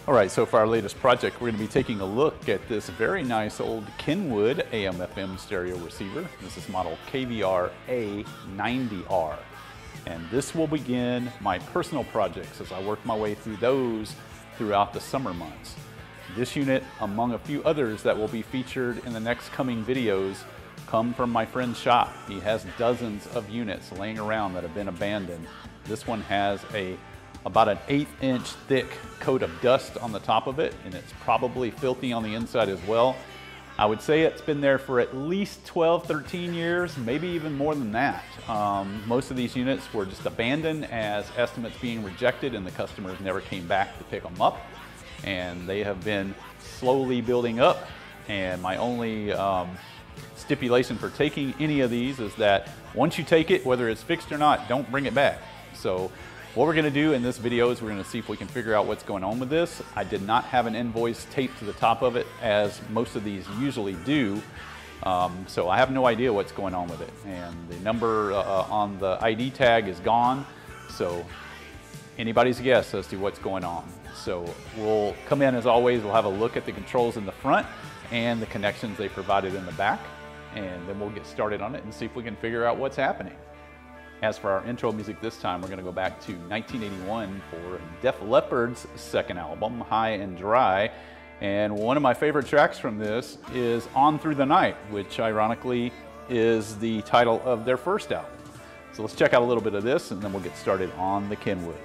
All right, so for our latest project, we're going to be taking a look at this very nice old Kenwood AM/FM stereo receiver. This is model KVR-A90R. And this will begin my personal projects as I work my way through those throughout the summer months. This unit, among a few others that will be featured in the next coming videos, come from my friend's shop. He has dozens of units laying around that have been abandoned. This one has about an 1/8-inch thick coat of dust on the top of it, and it's probably filthy on the inside as well. I would say it's been there for at least 12, 13 years, maybe even more than that. Most of these units were just abandoned as estimates being rejected, and the customers never came back to pick them up. And they have been slowly building up, and my only stipulation for taking any of these is that once you take it, whether it's fixed or not, don't bring it back. So what we're going to do in this video is we're going to see if we can figure out what's going on with this. I did not have an invoice taped to the top of it as most of these usually do, so I have no idea what's going on with it. And the number on the ID tag is gone, so anybody's guess as to what's going on. So we'll come in as always, we'll have a look at the controls in the front and the connections they provided in the back, and then we'll get started on it and see if we can figure out what's happening. As for our intro music this time, we're going to go back to 1981 for Def Leppard's second album, High and Dry. And one of my favorite tracks from this is On Through the Night, which ironically is the title of their first album. So let's check out a little bit of this and then we'll get started on the Kenwood.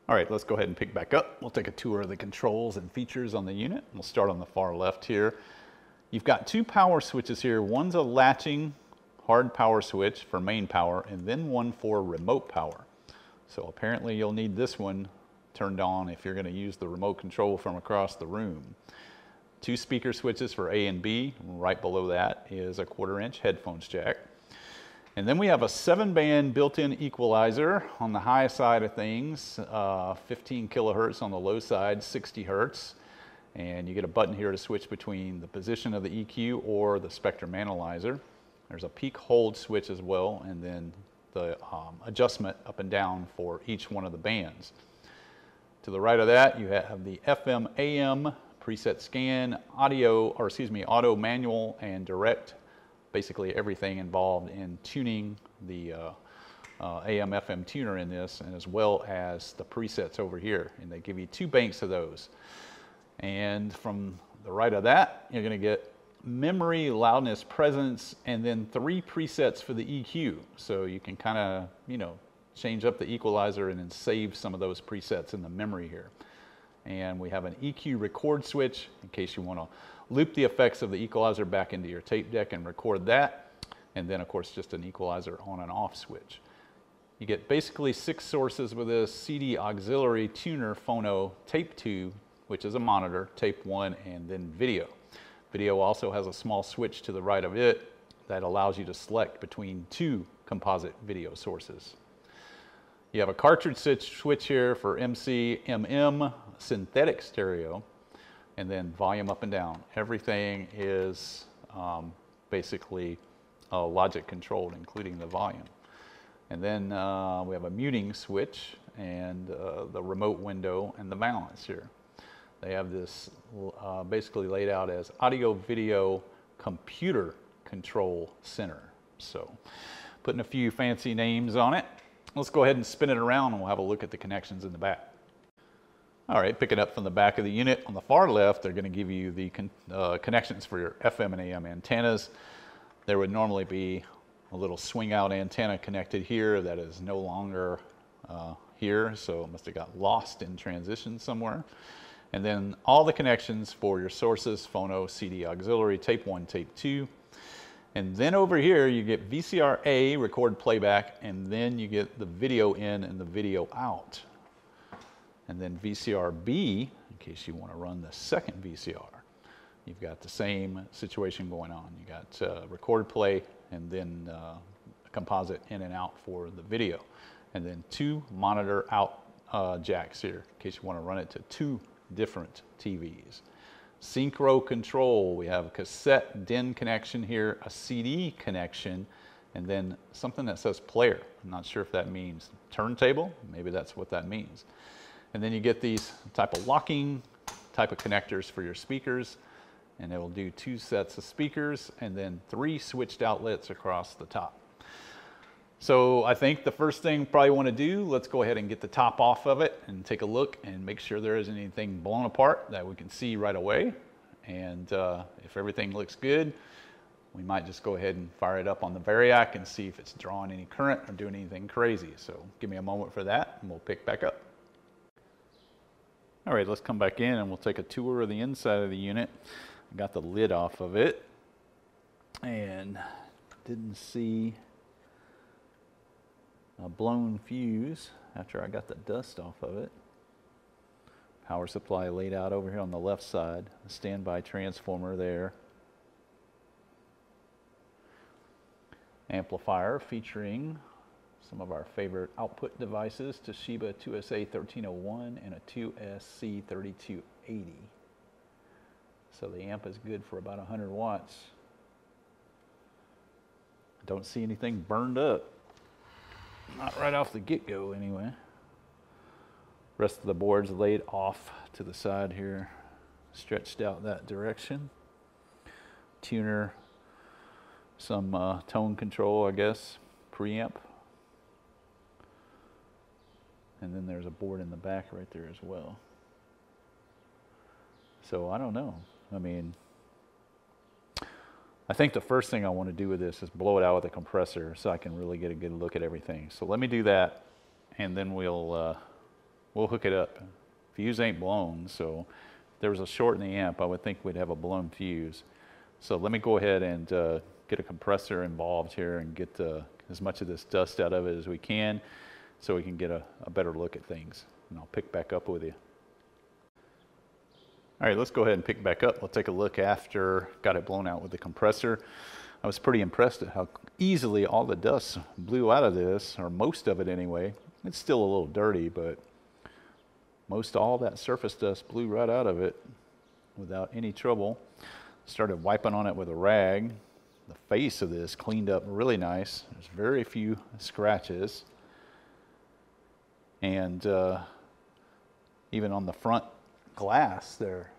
All right, let's go ahead and pick back up. We'll take a tour of the controls and features on the unit. We'll start on the far left here. You've got two power switches here. One's a latching hard power switch for main power, and then one for remote power. So apparently you'll need this one turned on if you're going to use the remote control from across the room. Two speaker switches for A and B. Right below that is a 1/4-inch headphones jack. And then we have a 7-band built-in equalizer on the high side of things, 15 kilohertz on the low side, 60 hertz. And you get a button here to switch between the position of the EQ or the spectrum analyzer. There's a peak hold switch as well, and then the adjustment up and down for each one of the bands. To the right of that, you have the FM, AM, preset scan, auto manual, and direct. Basically everything involved in tuning the AM/FM tuner in this, and as well as the presets over here. And they give you 2 banks of those. And from the right of that, you're going to get memory, loudness, presence, and then 3 presets for the EQ. So you can kind of, change up the equalizer and then save some of those presets in the memory here. And we have an EQ record switch in case you want to loop the effects of the equalizer back into your tape deck and record that. And then of course just an equalizer on and off switch. You get basically 6 sources with this: CD auxiliary, tuner, phono, tape 2, which is a monitor, tape 1, and then video. Video also has a small switch to the right of it that allows you to select between 2 composite video sources. You have a cartridge switch here for MC, MM, synthetic stereo, and then volume up and down. Everything is basically logic controlled, including the volume. And then we have a muting switch and the remote window and the balance here. They have this basically laid out as audio video computer control center. So putting a few fancy names on it. Let's go ahead and spin it around and we'll have a look at the connections in the back. All right, picking up from the back of the unit, on the far left, they're going to give you the connections for your FM and AM antennas. There would normally be a little swing out antenna connected here that is no longer here, so it must have got lost in transition somewhere. And then all the connections for your sources: phono, CD auxiliary, tape 1, tape 2. And then over here you get VCR-A, record playback, and then you get the video in and the video out. And then VCR-B, in case you want to run the second VCR. You've got the same situation going on. You got record play and then composite in and out for the video. And then 2 monitor out jacks here, in case you want to run it to 2 different TVs. Synchro control, we have a cassette DIN connection here, a CD connection, and then something that says player. I'm not sure if that means turntable, maybe that's what that means. And then you get these type of locking type of connectors for your speakers, and it will do 2 sets of speakers and then 3 switched outlets across the top. So I think the first thing probably want to do, let's go ahead and get the top off of it and take a look and make sure there isn't anything blown apart that we can see right away. And if everything looks good, we might just go ahead and fire it up on the Variac and see if it's drawing any current or doing anything crazy. So give me a moment for that and we'll pick back up. All right, let's come back in and we'll take a tour of the inside of the unit. I got the lid off of it and didn't see a blown fuse after I got the dust off of it. Power supply laid out over here on the left side, a standby transformer there. Amplifier featuring some of our favorite output devices: Toshiba 2SA1301 and a 2SC3280. So the amp is good for about 100 watts. Don't see anything burned up. Not right off the get-go anyway. Rest of the board's laid off to the side here, stretched out that direction. Tuner, some tone control, I guess, preamp. And then there's a board in the back right there as well. So I don't know. I mean, I think the first thing I want to do with this is blow it out with a compressor so I can really get a good look at everything. So let me do that, and then we'll hook it up. Fuse ain't blown, so if there was a short in the amp, I would think we'd have a blown fuse. So let me go ahead and get a compressor involved here and get as much of this dust out of it as we can so we can get a better look at things. And I'll pick back up with you. All right, let's go ahead and pick back up. We'll take a look after got it blown out with the compressor. I was pretty impressed at how easily all the dust blew out of this, or most of it anyway. It's still a little dirty, but most all that surface dust blew right out of it without any trouble. Started wiping on it with a rag. The face of this cleaned up really nice. There's very few scratches. And even on the front glass there,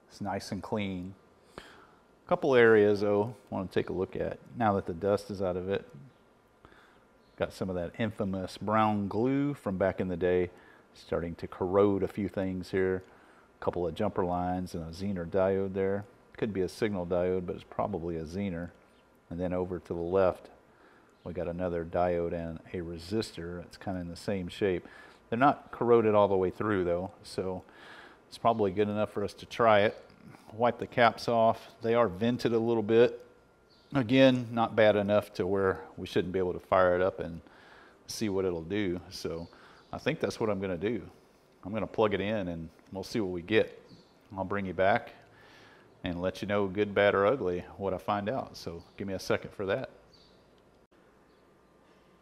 it's nice and clean. A couple areas though I want to take a look at now that the dust is out of it. Got some of that infamous brown glue from back in the day starting to corrode a few things here. A couple of jumper lines and a Zener diode there. Could be a signal diode, but it's probably a Zener. And then over to the left, We got another diode and a resistor. It's kind of in the same shape. They're not corroded all the way through though, so it's probably good enough for us to try it. Wipe the caps off. They are vented a little bit. Again, not bad enough to where we shouldn't be able to fire it up and see what it'll do. So I think that's what I'm going to do. I'm going to plug it in and we'll see what we get. I'll bring you back and let you know, good, bad, or ugly, what I find out. So give me a second for that.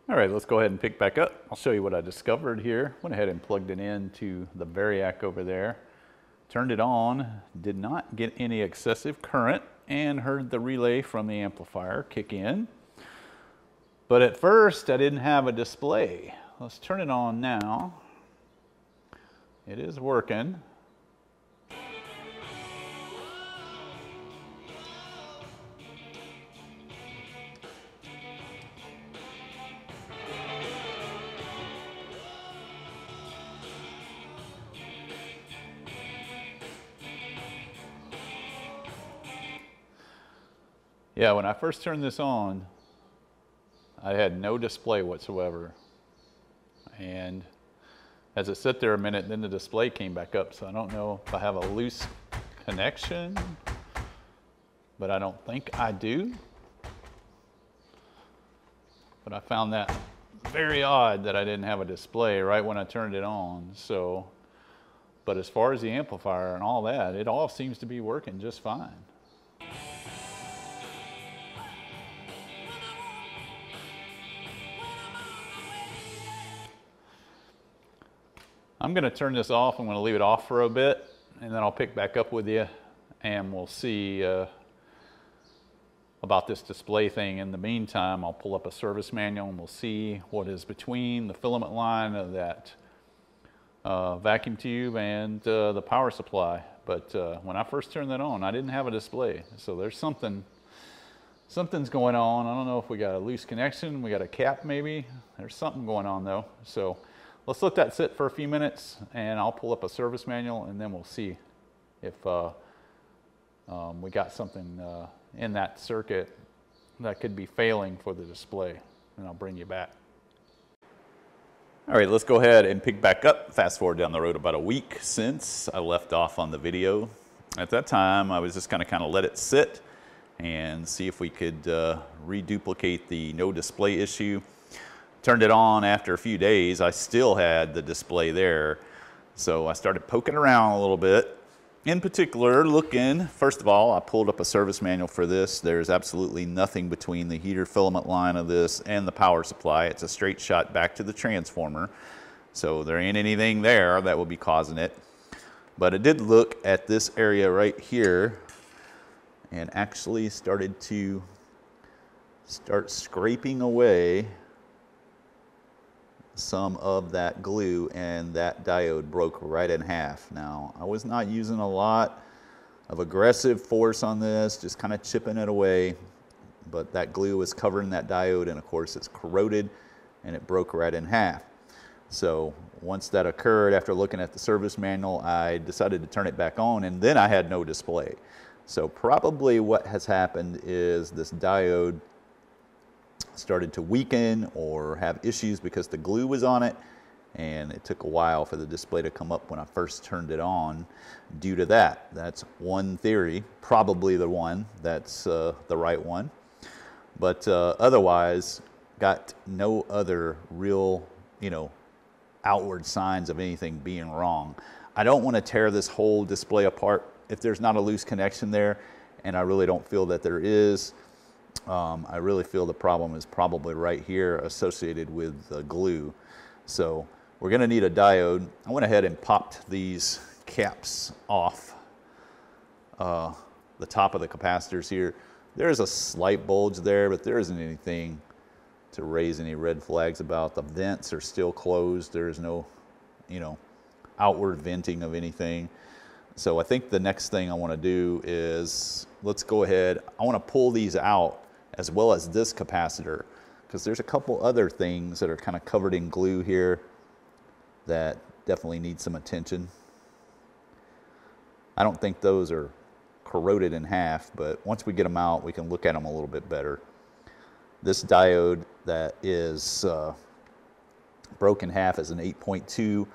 All right, let's go ahead and pick back up. I'll show you what I discovered here. Went ahead and plugged it into the Variac over there. Turned it on, did not get any excessive current, and heard the relay from the amplifier kick in. But at first, I didn't have a display. Let's turn it on now. It is working. Yeah, when I first turned this on, I had no display whatsoever. And as it sat there a minute, then the display came back up. So I don't know if I have a loose connection, but I don't think I do. But I found that very odd that I didn't have a display right when I turned it on. So, but as far as the amplifier and all that, it all seems to be working just fine. I'm going to turn this off. I'm going to leave it off for a bit, and then I'll pick back up with you, and we'll see about this display thing. In the meantime, I'll pull up a service manual, and we'll see what is between the filament line of that vacuum tube and the power supply. But when I first turned that on, I didn't have a display. So there's something's going on. I don't know if we got a loose connection. We got a cap maybe. There's something going on though. So let's let that sit for a few minutes, and I'll pull up a service manual, and then we'll see if we got something in that circuit that could be failing for the display, and I'll bring you back. All right, let's go ahead and pick back up. Fast forward down the road about a week since I left off on the video. At that time, I was just kind of let it sit and see if we could reduplicate the no display issue. Turned it on after a few days. I still had the display there. So I started poking around a little bit. In particular, looking, first of all, I pulled up a service manual for this. There's absolutely nothing between the heater filament line of this and the power supply. It's a straight shot back to the transformer. So there ain't anything there that will be causing it. But I did look at this area right here and actually started to scraping away some of that glue, and that diode broke right in half. Now, I was not using a lot of aggressive force on this, just kind of chipping it away, but that glue was covering that diode, and of course it's corroded and it broke right in half. So once that occurred, after looking at the service manual, I decided to turn it back on, and then I had no display. So probably what has happened is this diode started to weaken or have issues because the glue was on it, and it took a while for the display to come up when I first turned it on due to that. That's one theory, probably the one that's the right one, but otherwise got no other real, outward signs of anything being wrong. I don't want to tear this whole display apart if there's not a loose connection there, and I really don't feel that there is. I really feel the problem is probably right here associated with the glue. So we're going to need a diode. I went ahead and popped these caps off the top of the capacitors here. There's a slight bulge there, but there isn't anything to raise any red flags about. The vents are still closed. There is no, outward venting of anything. So I think the next thing I want to do is, let's go ahead. I want to pull these out as well as this capacitor, because there's a couple other things that are kind of covered in glue here that definitely need some attention. I don't think those are corroded in half, but once we get them out, we can look at them a little bit better. This diode that is broken in half is an 8.2.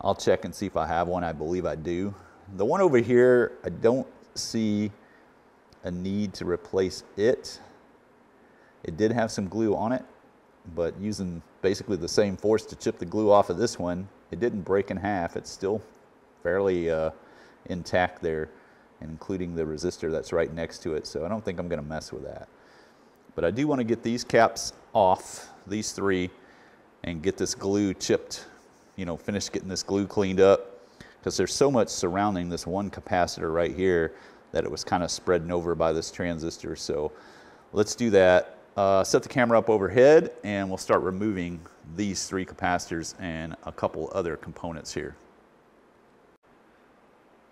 I'll check and see if I have one. I believe I do. The one over here, I don't see a need to replace it. It did have some glue on it, but using basically the same force to chip the glue off of this one, it didn't break in half. It's still fairly intact there, including the resistor that's right next to it. So I don't think I'm going to mess with that. But I do want to get these caps off, these three, and get this glue chipped, you know, finish getting this glue cleaned up, because there's so much surrounding this one capacitor right here that it was kind of spreading over by this transistor. So let's do that. Set the camera up overhead and we'll start removing these three capacitors and a couple other components here.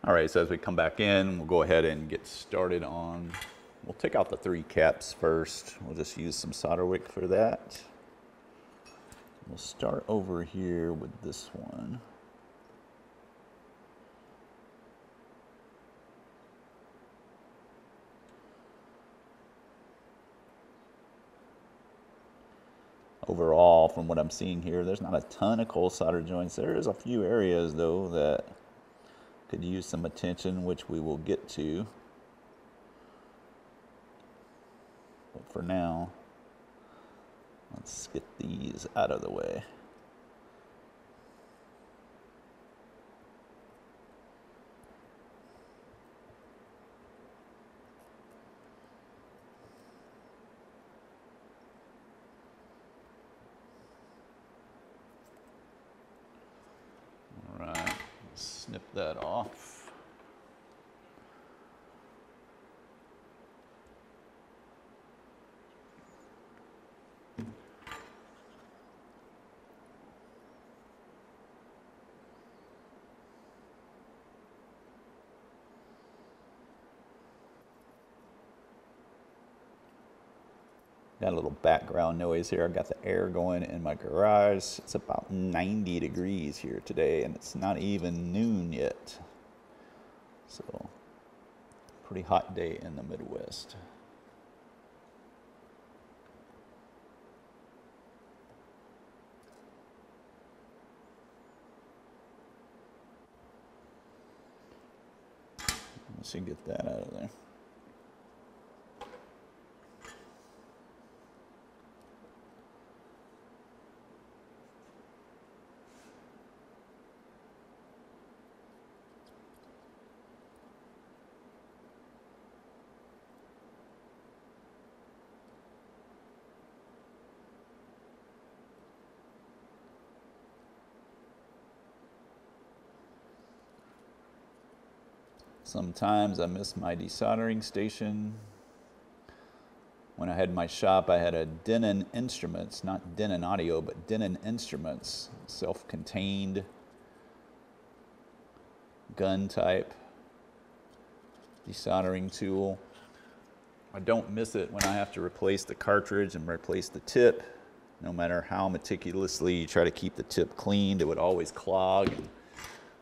All right, so as we come back in, we'll go ahead and get started on, we'll take out the three caps first. We'll just use some solder wick for that. We'll start over here with this one. Overall, from what I'm seeing here, there's not a ton of cold solder joints. There is a few areas, though, that could use some attention, which we will get to. But for now, let's get these out of the way. Snip that off. Got a little background noise here. I've got the air going in my garage. It's about 90 degrees here today, and it's not even noon yet. So, pretty hot day in the Midwest. Let's see, get that out of there. Sometimes I miss my desoldering station. When I had my shop, I had a Denon Instruments, not Denon Audio, but Denon Instruments, self-contained gun type desoldering tool. I don't miss it when I have to replace the cartridge and replace the tip. No matter how meticulously you try to keep the tip cleaned, it would always clog and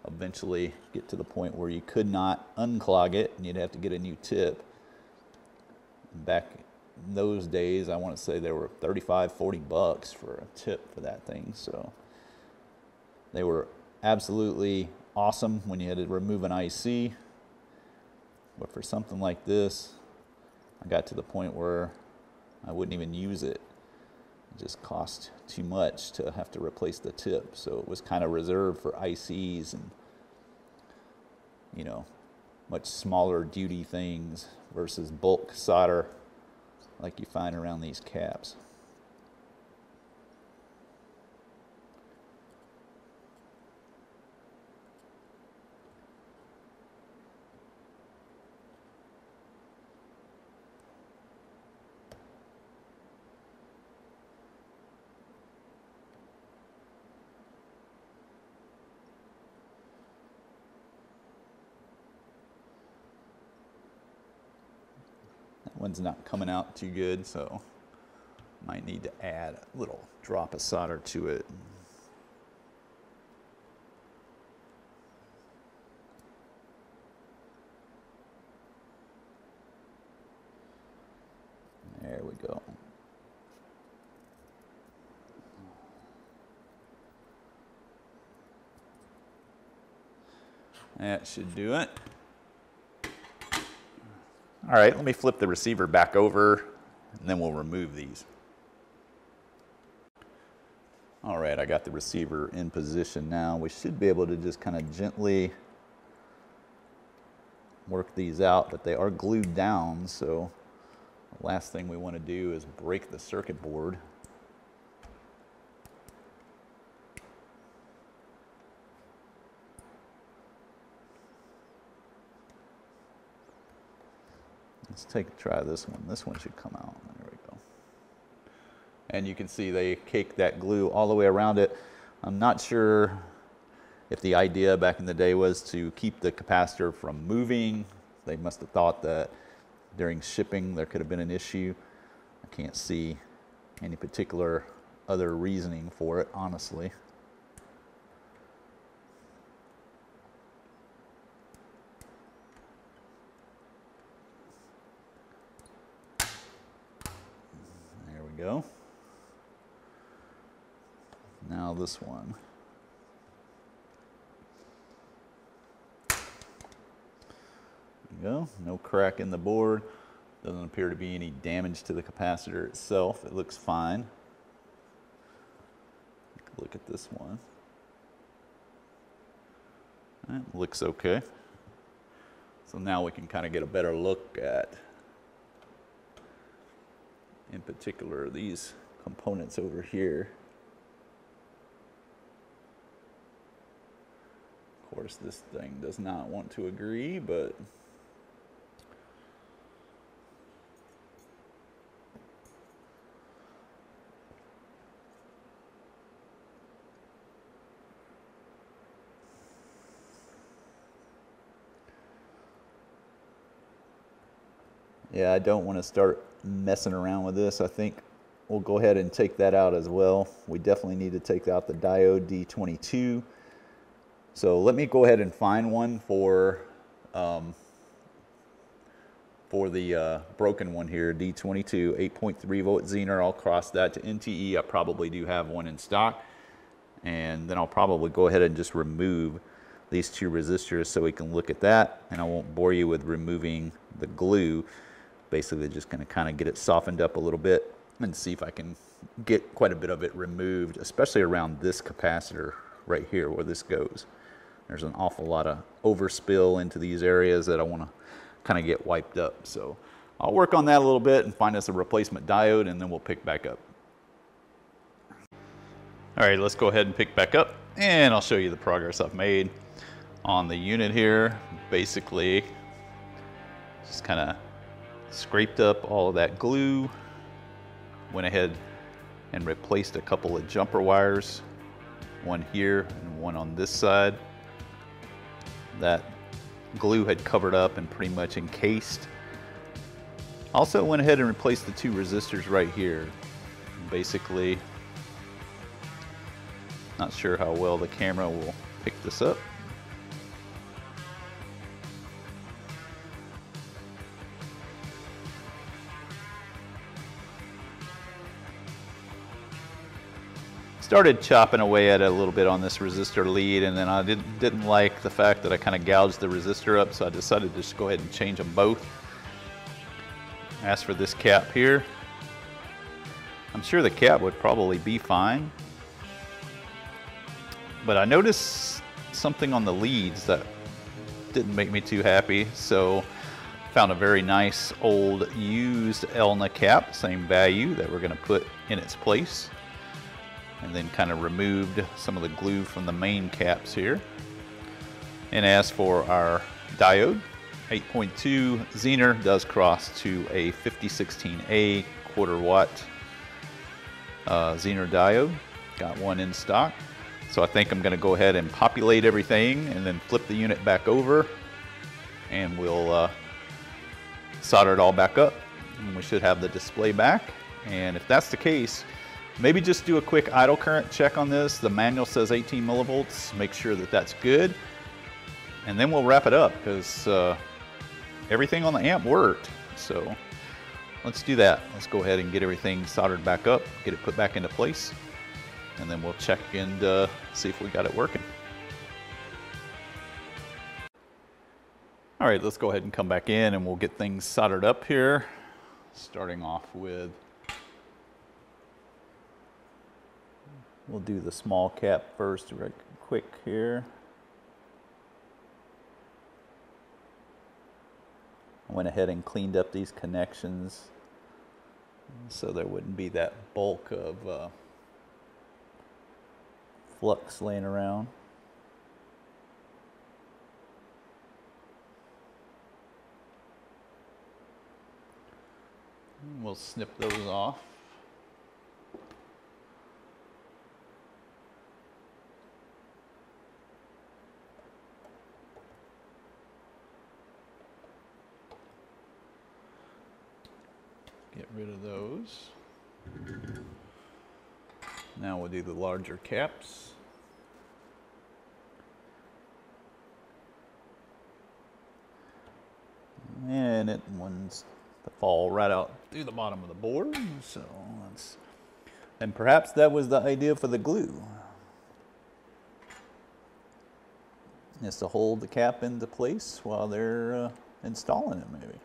eventually get to the point where you could not unclog it and you'd have to get a new tip. Back in those days, I want to say they were 35, 40 bucks for a tip for that thing. So they were absolutely awesome when you had to remove an IC. But for something like this, I got to the point where I wouldn't even use it. It just cost too much to have to replace the tip. So it was kind of reserved for ICs and, you know, much smaller duty things versus bulk solder like you find around these caps. One's not coming out too good, so might need to add a little drop of solder to it. There we go. That should do it. All right, let me flip the receiver back over and then we'll remove these. All right, I got the receiver in position now. We should be able to just kind of gently work these out, but they are glued down, so the last thing we want to do is break the circuit board. Let's try this one. This one should come out. There we go. And you can see they caked that glue all the way around it. I'm not sure if the idea back in the day was to keep the capacitor from moving. They must have thought that during shipping there could have been an issue. I can't see any particular other reasoning for it, honestly. Go. Now this one. There you go. No crack in the board. Doesn't appear to be any damage to the capacitor itself. It looks fine. Look at this one. It looks okay. So now we can kind of get a better look at, in particular, these components over here. Of course, this thing does not want to agree, but yeah, I don't want to start messing around with this. I think we'll go ahead and take that out as well. We definitely need to take out the diode D22. So let me go ahead and find one for the broken one here, D22, 8.3 volt Zener. I'll cross that to NTE. I probably do have one in stock. And then I'll probably go ahead and just remove these two resistors so we can look at that. And I won't bore you with removing the glue. Basically just going to kind of get it softened up a little bit and see if I can get quite a bit of it removed, especially around this capacitor right here where this goes. There's an awful lot of overspill into these areas that I want to kind of get wiped up. So I'll work on that a little bit and find us a replacement diode, and then we'll pick back up. All right, let's go ahead and pick back up, and I'll show you the progress I've made on the unit here. Basically, just kind of scraped up all of that glue, went ahead and replaced a couple of jumper wires, one here and one on this side. That glue had covered up and pretty much encased. Also went ahead and replaced the two resistors right here. Basically, not sure how well the camera will pick this up. Started chopping away at it a little bit on this resistor lead, and then I didn't like the fact that I kind of gouged the resistor up, so I decided to just go ahead and change them both. As for this cap here, I'm sure the cap would probably be fine, but I noticed something on the leads that didn't make me too happy, so found a very nice old used Elna cap, same value, that we're going to put in its place. And then kind of removed some of the glue from the main caps here. And as for our diode, 8.2 Zener does cross to a 5016A quarter watt Zener diode. Got one in stock. So I think I'm going to go ahead and populate everything and then flip the unit back over, and we'll solder it all back up, and we should have the display back. And if that's the case, maybe just do a quick idle current check on this. The manual says 18 millivolts. Make sure that that's good. And then we'll wrap it up, because everything on the amp worked. So let's do that. Let's go ahead and get everything soldered back up, get it put back into place, and then we'll check and see if we got it working. All right, let's go ahead and come back in and we'll get things soldered up here. Starting off with, we'll do the small cap first right quick here. I went ahead and cleaned up these connections so there wouldn't be that bulk of flux laying around. We'll snip those off. Get rid of those. Now we'll do the larger caps. And it wants to fall right out through the bottom of the board. So let's, and perhaps that was the idea for the glue. Is to hold the cap into place while they're installing it maybe.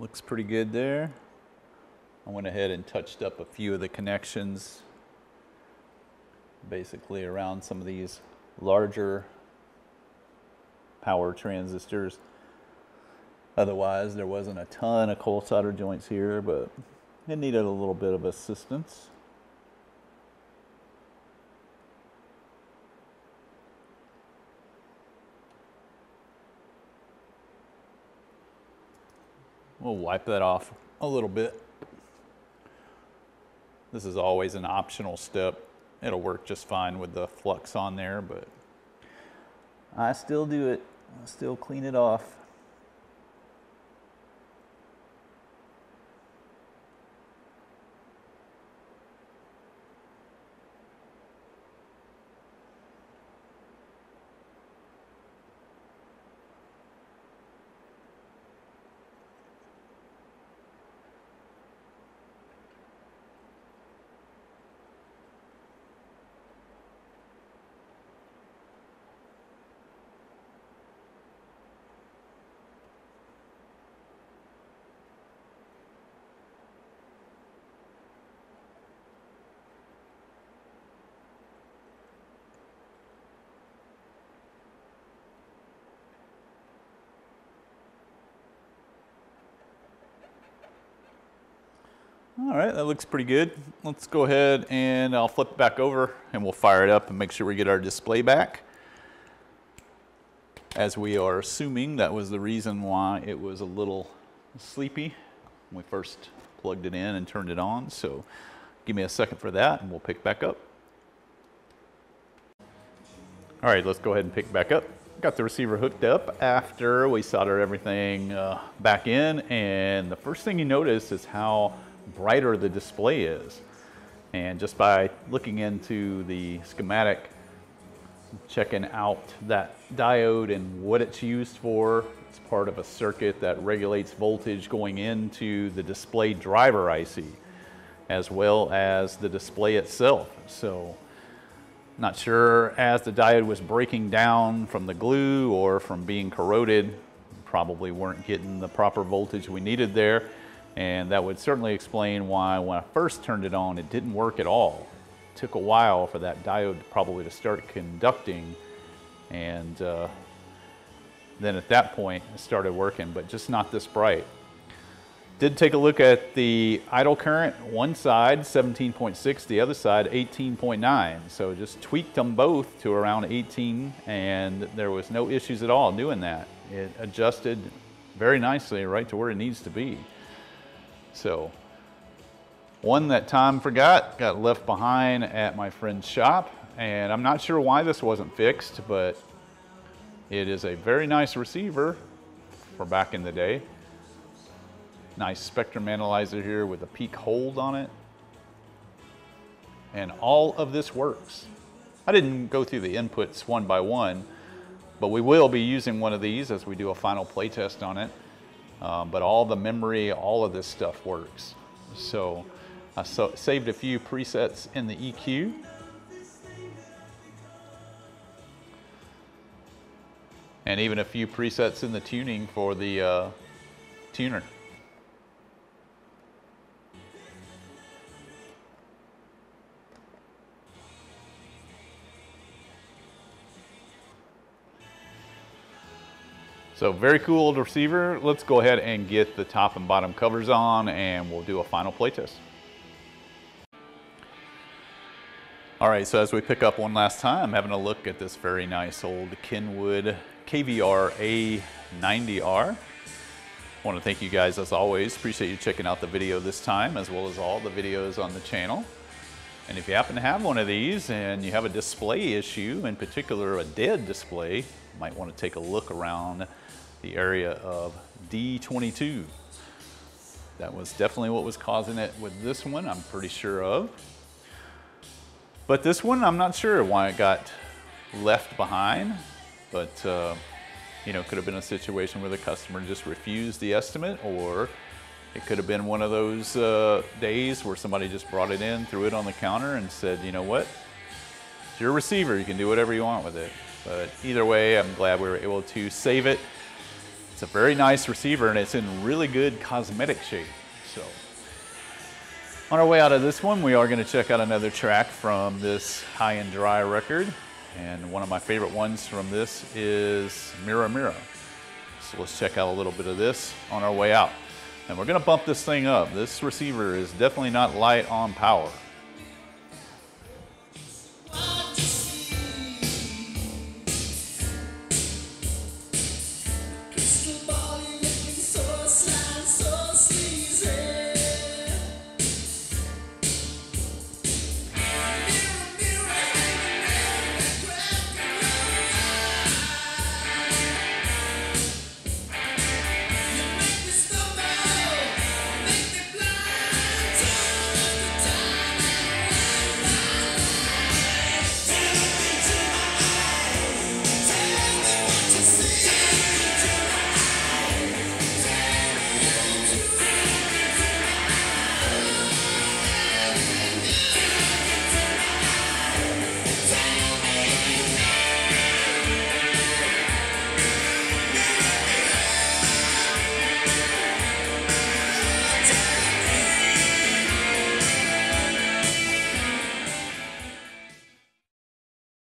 Looks pretty good there. I went ahead and touched up a few of the connections, basically around some of these larger power transistors. Otherwise, there wasn't a ton of cold solder joints here, but it needed a little bit of assistance. We'll wipe that off a little bit. This is always an optional step. It'll work just fine with the flux on there, but I still do it. I still clean it off. All right, that looks pretty good. Let's go ahead and I'll flip it back over and we'll fire it up and make sure we get our display back. As we are assuming that was the reason why it was a little sleepy when we first plugged it in and turned it on. So give me a second for that and we'll pick back up. All right, let's go ahead and pick back up. Got the receiver hooked up after we soldered everything back in, and the first thing you notice is how brighter the display is. And just by looking into the schematic, checking out that diode and what it's used for, it's part of a circuit that regulates voltage going into the display driver IC. as well as the display itself. So not sure, as the diode was breaking down from the glue or from being corroded, probably weren't getting the proper voltage we needed there. And that would certainly explain why when I first turned it on, it didn't work at all. It took a while for that diode probably to start conducting, and then at that point it started working, but just not this bright. Did take a look at the idle current, one side 17.6, the other side 18.9. So just tweaked them both to around 18, and there was no issues at all doing that. It adjusted very nicely right to where it needs to be. So one that Tom forgot got left behind at my friend's shop, and I'm not sure why this wasn't fixed, but it is a very nice receiver for back in the day. Nice spectrum analyzer here with a peak hold on it. And all of this works. I didn't go through the inputs one by one, but we will be using one of these as we do a final play test on it. But all the memory, all of this stuff works. So I saved a few presets in the EQ. And even a few presets in the tuning for the tuner. So very cool receiver. Let's go ahead and get the top and bottom covers on, and we'll do a final play test. All right, so as we pick up one last time, having a look at this very nice old Kenwood KVR-A90R. I want to thank you guys as always. Appreciate you checking out the video this time, as well as all the videos on the channel. And if you happen to have one of these and you have a display issue, in particular a dead display, you might want to take a look around the area of D22. That was definitely what was causing it with this one, I'm pretty sure of. But this one, I'm not sure why it got left behind, but you know, could have been a situation where the customer just refused the estimate, or it could have been one of those days where somebody just brought it in, threw it on the counter and said, you know what, it's your receiver, you can do whatever you want with it. But either way, I'm glad we were able to save it. It's a very nice receiver, and it's in really good cosmetic shape. So on our way out of this one, we are going to check out another track from this High and Dry record. And one of my favorite ones from this is Mirror Mirror. So let's check out a little bit of this on our way out. And we're going to bump this thing up. This receiver is definitely not light on power.